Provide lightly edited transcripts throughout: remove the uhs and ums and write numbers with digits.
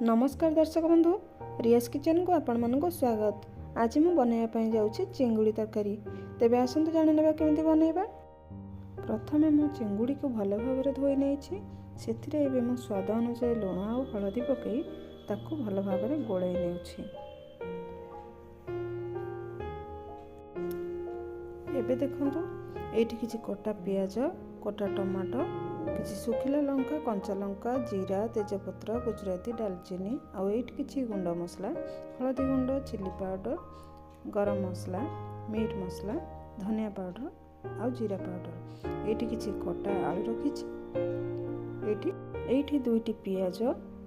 नमस्कार दर्शक बंधु, रियास किचन को आपण मानक स्वागत। आज मु बनैया जाऊँगी चिंगुड़ी तरकारी। तेबे आसंतु जानि नेबा केमिति बनैबा। प्रथमे मु चिंगुड़ी को भल भाव धोई नहीं सेथिरे एबे मु स्वाद अनुसार लुण आ हलदी पकई ताकू भल भाव गोलाई नेउछि। एबे देखंतु एठी किछि कटा पियाज, कटा टमाटो, किछि सुखिला लंका, कंचा लंका, जीरा, तेजपत्र, गुजराती, दालचीनी आउ एठी किछि गुंड मसला, हलदी गुंड, चिली पाउडर, गरम मसला, मीट मसला, धनिया पाउडर आउ जीरा पाउडर। एठी किछि कटा आलू रखिछि। एठी दुईटी पियाज,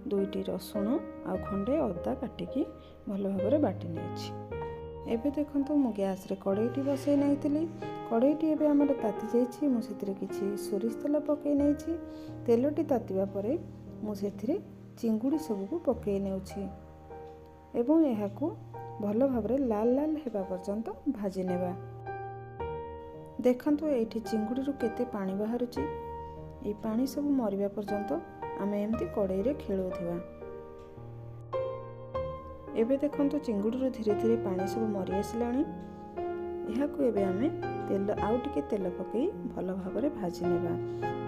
दुईटी रसुण आउ खंडे अदा काटिकी भल भाव बाटी नेछि। एबे देखंतु मु गैस रे कड़ाईटी बसई नहीं। कड़ाईटी एबे हमर ताती जाइछि। मु सेथिरे किछि सोरिष तेल पकई नेछि। तेलटी तातिबा परे मु सेथिरे चिंगुड़ी सबको पकई नेउछि एवं एहाकू भल भाव लाल लाल हेबा पर्यंत भाजी नेबा। देखंतु एठी चिंगुड़ी रु केते पानी बाहरुछि। ए पानी सब मरिबा पर्यंत आमे एमती कड़ाई रे खेलौथिबा। एबे देखंतु चिंगुड़ी रु धीरे धीरे पानी सब मरि आसिलाणी। एहाकू एबे आमे तेल आउ टिके तेल पकई भल भाव भाजी नेबा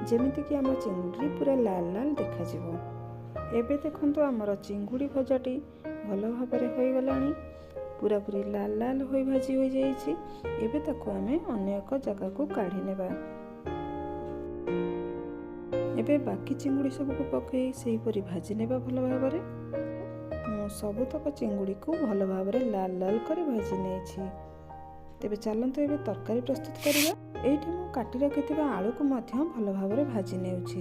जेमिति कि आम चिंगुड़ी पूरा लाल लाल देखा जिवो। एबे देखंतु आमर चिंगुड़ी भजाटी भल भाव हो गलानी। पूरा पूरी लाल लाल होई भाजी हो जाइछि। एबे ताकू आमे अन्य एक जगह को काढी नेबा। एबे बाकी चिंगुड़ी सब को पकई सेही परी भाजी नेबा भल भाव रे। मु सबुतक चिंगुड़ी को भल भाव लाल लाल कर भाजी नेछि। तेबे चलंतु एबे तरकारी प्रस्तुत करिबा। एठी मु काटी रखिथिबा आलू को मध्य भल भाव भाजी नेउछि।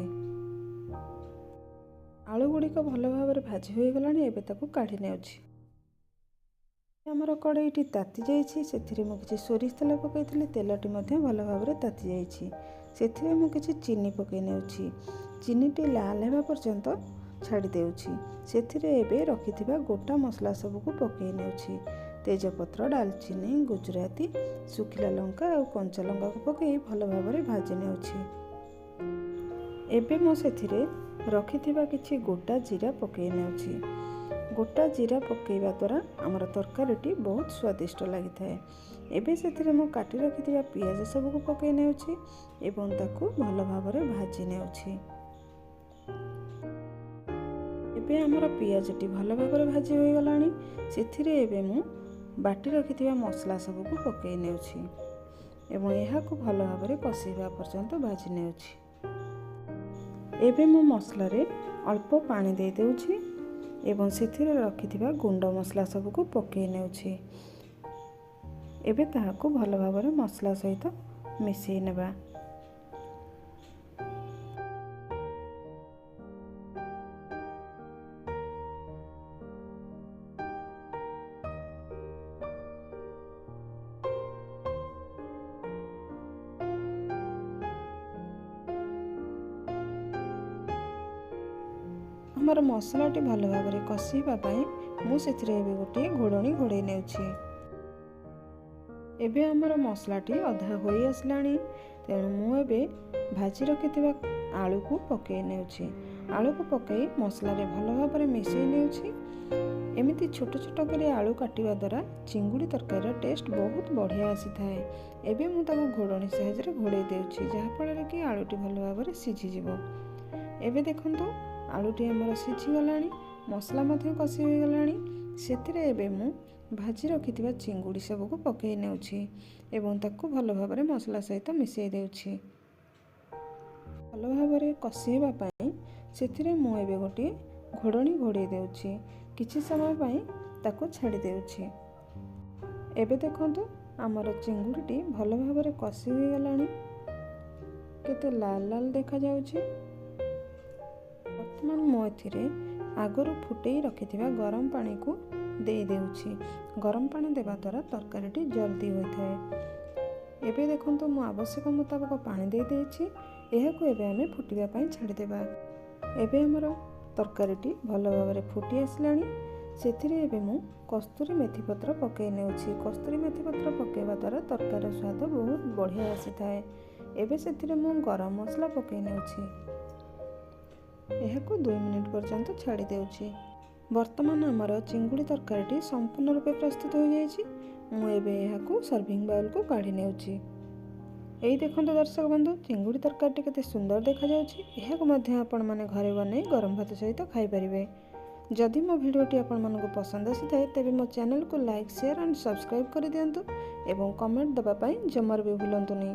आलू गुडी को भल भाव भाजी होई गलानी। एबे ताकू काढी नेउछि। हमर कड़ाईटी ताती जाइछि। सेथिरे मु किछि सोरिष तेल पकैथिले। तेलटी मध्य भल भाव ताती जाइछि। सेथिरे मु किछि चीनी पकै नेउछि। चीनीटी लाल हेबा पर्यंत छाड़ी देउछि। सेथिरे एबे रखिथिबा गोटा मसला सब को पकै नेउछि। तेजपत्र, दालचीनी, गुजराती, सुखिला लंका और कंचा लंका को पकई भल भाव भाजी नेउछि। एबे मो सेथिरे रखिथिबा किछि गोटा जीरा पकई नेउछि। गोटा जीरा पकईबा द्वारा हमर तरकारीटी बहुत स्वादिष्ट लागिथाय। एबे सेथिरे मो काटी रखिथिबा पियाज सब को पकई नेउछि एवं ताकू भल भाव भाजी नेउछि। एबे हमर पियाजटी भल भाव भाजी होई गलानी। सेथिरे एबे मु बाटी रखिथिबा मसला सब को पकई नेउछि एवं एहाकू भल भाव कषिबा पर्यंत भाजी नेउछि। एबे मु मसला रे अल्प पानी दे देउछि एवं सेथिरे रखिथिबा गुंड मसला सब को पकई नेउछि। एबे ताहाकू भल भाव मसला सहित मिसई नेबा। हमर मसलाटी भल भाव कषिबा पई मु सेथिरे एबे गोटे घोड़णी घोड़े नेउछि। एबे हमर मसलाटी अधा होई आसलाणी। तेणु मु एबे भाजी रखिथिबा आलू को पकई नेउछि। आलू को पकई मसला रे भल भाव मिसई नेउछि। एमिति छोट छोट करी आलू काटिबा द्वारा चिंगुड़ी तरकारी टेस्ट बहुत बढ़िया आसी थाए। एबे मु ताको घोड़णी साइज रे घोड़े देउछि जहा फल कि आलूटी भल भाव सिझी जिवो। एबे देखंतु आलूटी हमर सिझी गलानी। मसला मध्य कषि हो गलानी। सेथिरे एबे मु भाजी रखिथिबा चिंगुड़ी सब को पकई नेउछि एवं ताकू भल भाव मसला सहित मिसई देउछि। भल भाव कषिबा पई सेथिरे मु एबे गोटे घोड़णी घोड़े देउछि। किछि समय पई ताकू छाड़ी देउछि। एबे देखंतु हमर चिंगुड़ीटी भल भाव कषि हो गलानी। केते लाल लाल देखा जाउछि। वर्तमान मु एथिरे आगरू फुटई रखिथिबा गरम पानी को दे देउछि। गरम पानी देबा द्वारा तरकारीटी जल्दी होइथाय। एबे देखंतु मु आवश्यक मुताबिक पानी दे देछि। एहाकू एबे आमे फुटिबा पई छाड़ी देबा। एबे हमर तरकारीटी भल भाव फुटी आसलाणी। सेथिरे एबे मु कस्तूरी मेथी पत्र पकई नेउछि। कस्तूरी मेथी पत्र पकेबा द्वारा तरकारी स्वाद बहुत बढ़िया आसीथाय। एबे सेथिरे मु गरम मसला पकई नेउछि। एहाकू 2 मिनिट पर्यंत छाड़ी देउछि। ବର୍ତ୍ତମାନ ଆମର ଚିଙ୍ଗୁଡ଼ି ତରକାରୀଟି ସମ୍ପୂର୍ଣ୍ଣ ରୂପେ ପ୍ରସ୍ତୁତ ହୋଇଯାଇଛି। ମୁଁ ଏବେ ଏହାକୁ ସର୍ଭିଂ ବାଉଲକୁ କାଢ଼ି ନେଉଛି। ଏଇ ଦେଖନ୍ତୁ ଦର୍ଶକ ବନ୍ଧୁ, ଚିଙ୍ଗୁଡ଼ି ତରକାରୀଟି କେତେ ସୁନ୍ଦର ଦେଖାଯାଉଛି। ଏହାକୁ ମଧ୍ୟ ଆପଣମାନେ ଘରେ ବନେଇ ଗରମ ଭାତ ସହିତ ଖାଇପାରିବେ। ଯଦି ମୋ ଭିଡ଼ିଓଟି ଆପଣମାନଙ୍କୁ ପସନ୍ଦ ଆସିଥାଏ ତେବେ ମୋ ଚ୍ୟାନେଲକୁ ଲାଇକ୍, ସେୟାର ଆଣ୍ଡ ସବସ୍କ୍ରାଇବ୍ କରିଦିଅନ୍ତୁ ଏବଂ କମେଣ୍ଟ ଦେବା ପାଇଁ ଜମାରୁ ବି ଭୁଲନ୍ତୁନି।